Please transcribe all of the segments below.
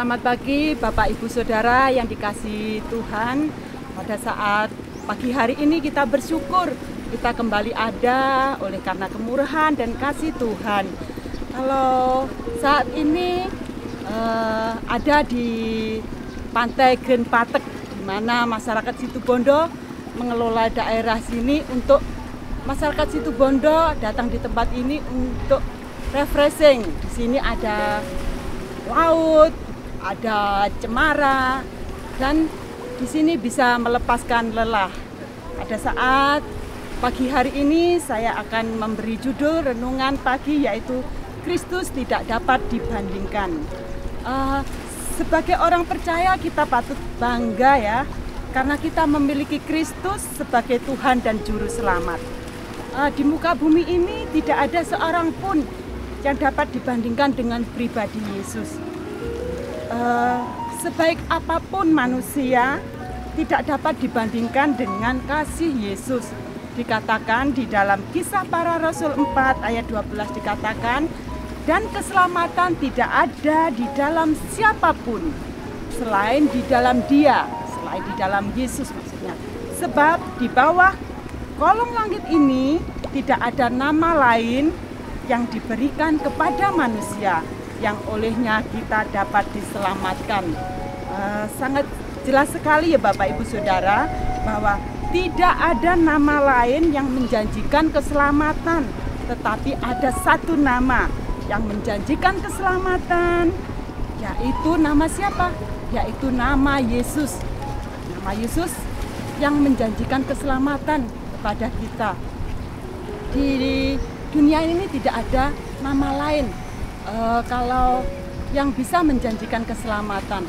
Selamat pagi Bapak Ibu Saudara yang dikasihi Tuhan. Pada saat pagi hari ini kita bersyukur kita kembali ada oleh karena kemurahan dan kasih Tuhan. Kalau saat ini ada di Pantai Grand Patek, di mana masyarakat Situbondo mengelola daerah sini untuk masyarakat Situbondo datang di tempat ini untuk refreshing. Di sini ada laut, ada cemara, dan di sini bisa melepaskan lelah. Pada saat pagi hari ini saya akan memberi judul renungan pagi, yaitu Kristus tidak dapat dibandingkan. Sebagai orang percaya kita patut bangga ya, karena kita memiliki Kristus sebagai Tuhan dan Juru Selamat. Di muka bumi ini tidak ada seorang pun yang dapat dibandingkan dengan pribadi Yesus. Sebaik apapun manusia tidak dapat dibandingkan dengan kasih Yesus. Dikatakan di dalam Kisah Para Rasul 4 ayat 12 dikatakan, dan keselamatan tidak ada di dalam siapapun selain di dalam Dia, selain di dalam Yesus maksudnya. Sebab di bawah kolong langit ini tidak ada nama lain yang diberikan kepada manusia yang olehnya kita dapat diselamatkan. Sangat jelas sekali ya Bapak Ibu Saudara, bahwa tidak ada nama lain yang menjanjikan keselamatan, tetapi ada satu nama yang menjanjikan keselamatan, yaitu nama siapa? Yaitu nama Yesus. Nama Yesus yang menjanjikan keselamatan kepada kita. Di dunia ini tidak ada nama lain kalau yang bisa menjanjikan keselamatan.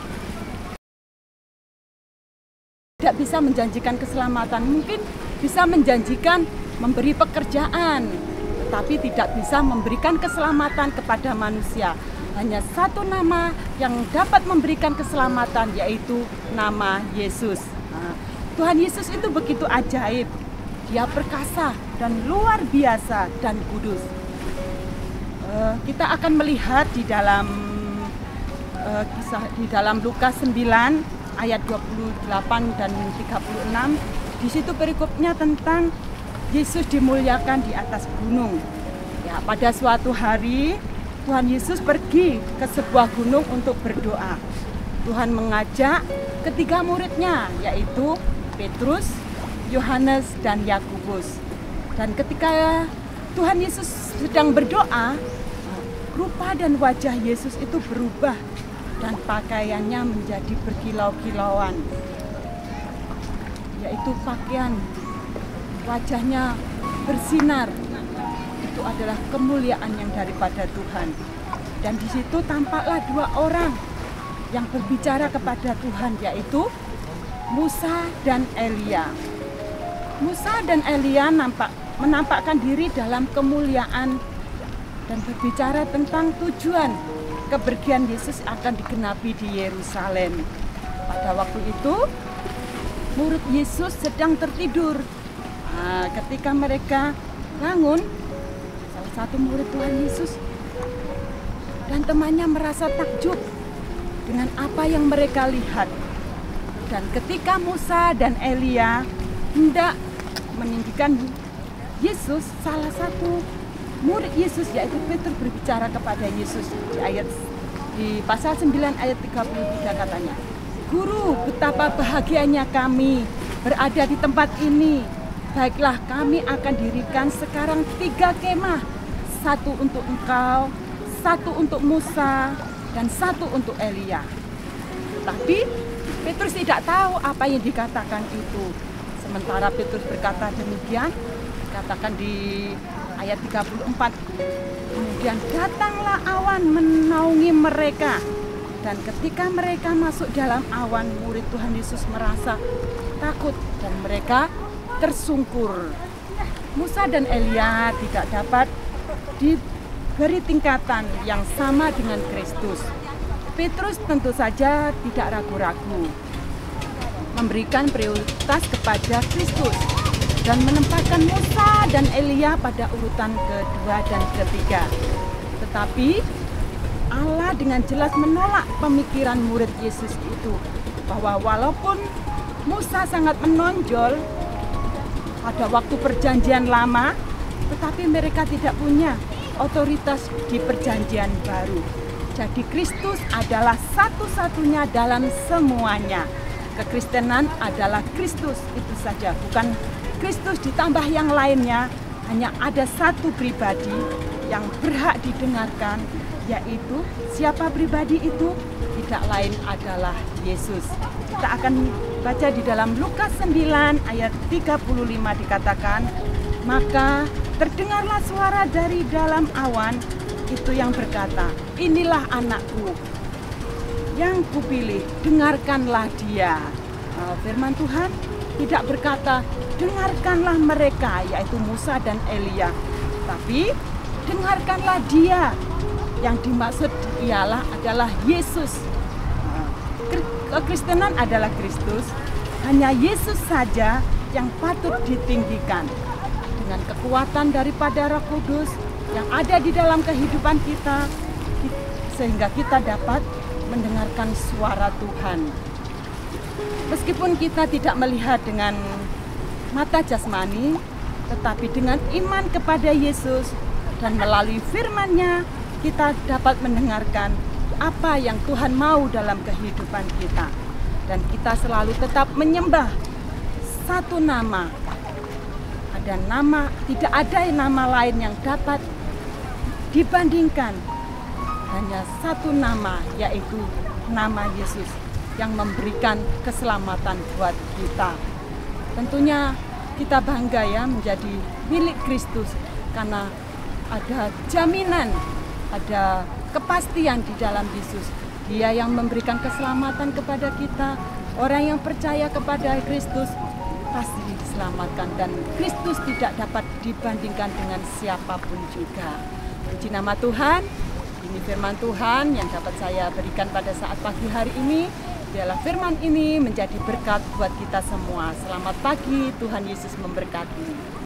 Tidak bisa menjanjikan keselamatan, mungkin bisa menjanjikan memberi pekerjaan, tetapi tidak bisa memberikan keselamatan kepada manusia. Hanya satu nama yang dapat memberikan keselamatan, yaitu nama Yesus. Tuhan Yesus itu begitu ajaib. Dia perkasa dan luar biasa dan kudus. Kita akan melihat di dalam kisah di dalam Lukas 9 ayat 28 dan 36. Di situ perikopnya tentang Yesus dimuliakan di atas gunung. Ya, pada suatu hari Tuhan Yesus pergi ke sebuah gunung untuk berdoa. Tuhan mengajak ketiga muridnya, yaitu Petrus, Yohanes, dan Yakobus. Dan ketika Tuhan Yesus sedang berdoa, rupa dan wajah Yesus itu berubah dan pakaiannya menjadi berkilau-kilauan, yaitu pakaian wajahnya bersinar. Itu adalah kemuliaan yang daripada Tuhan. Dan di situ tampaklah dua orang yang berbicara kepada Tuhan, yaitu Musa dan Elia. Musa dan Elia menampakkan diri dalam kemuliaan dan berbicara tentang tujuan kepergian Yesus akan digenapi di Yerusalem. Pada waktu itu murid Yesus sedang tertidur. Ketika mereka bangun, salah satu murid Tuhan Yesus dan temannya merasa takjub dengan apa yang mereka lihat. Dan ketika Musa dan Elia hendak meninggikan Yesus, salah satu murid Yesus yaitu Petrus berbicara kepada Yesus di pasal 9 ayat 33 katanya, Guru, betapa bahagianya kami berada di tempat ini. Baiklah, kami akan dirikan sekarang 3 kemah, satu untuk engkau, satu untuk Musa, dan satu untuk Elia. Tetapi Petrus tidak tahu apa yang dikatakan itu. Sementara Petrus berkata demikian, katakan di ayat 34, kemudian datanglah awan menaungi mereka, dan ketika mereka masuk dalam awan, murid Tuhan Yesus merasa takut dan mereka tersungkur. Musa dan Elia tidak dapat diberi tingkatan yang sama dengan Kristus. Petrus tentu saja tidak ragu-ragu memberikan prioritas kepada Kristus dan menempatkan Musa dan Elia pada urutan kedua dan ketiga. Tetapi Allah dengan jelas menolak pemikiran murid Yesus itu, bahwa walaupun Musa sangat menonjol pada waktu perjanjian lama, tetapi mereka tidak punya otoritas di perjanjian baru. Jadi Kristus adalah satu-satunya dalam semuanya. Kekristenan adalah Kristus itu saja, bukan Kristus ditambah yang lainnya. Hanya ada satu pribadi yang berhak didengarkan, yaitu siapa pribadi itu? Tidak lain adalah Yesus. Kita akan baca di dalam Lukas 9 ayat 35 dikatakan, maka terdengarlah suara dari dalam awan itu yang berkata, inilah anakku yang kupilih, dengarkanlah dia. Firman Tuhan tidak berkata, dengarkanlah mereka, yaitu Musa dan Elia, tapi dengarkanlah dia. Yang dimaksud ialah adalah Yesus. Kekristenan adalah Kristus, hanya Yesus saja yang patut ditinggikan. Dengan kekuatan daripada Roh Kudus yang ada di dalam kehidupan kita, sehingga kita dapat mendengarkan suara Tuhan. Meskipun kita tidak melihat dengan mata jasmani, tetapi dengan iman kepada Yesus dan melalui firman-Nya, kita dapat mendengarkan apa yang Tuhan mau dalam kehidupan kita. Dan kita selalu tetap menyembah satu nama. Ada nama, tidak ada nama lain yang dapat dibandingkan. Hanya satu nama, yaitu nama Yesus yang memberikan keselamatan buat kita. Tentunya kita bangga ya menjadi milik Kristus, karena ada jaminan, ada kepastian di dalam Yesus. Dia yang memberikan keselamatan kepada kita. Orang yang percaya kepada Kristus pasti diselamatkan, dan Kristus tidak dapat dibandingkan dengan siapapun juga. Puji nama Tuhan. Ini firman Tuhan yang dapat saya berikan pada saat pagi hari ini. Biarlah firman ini menjadi berkat buat kita semua. Selamat pagi, Tuhan Yesus memberkati.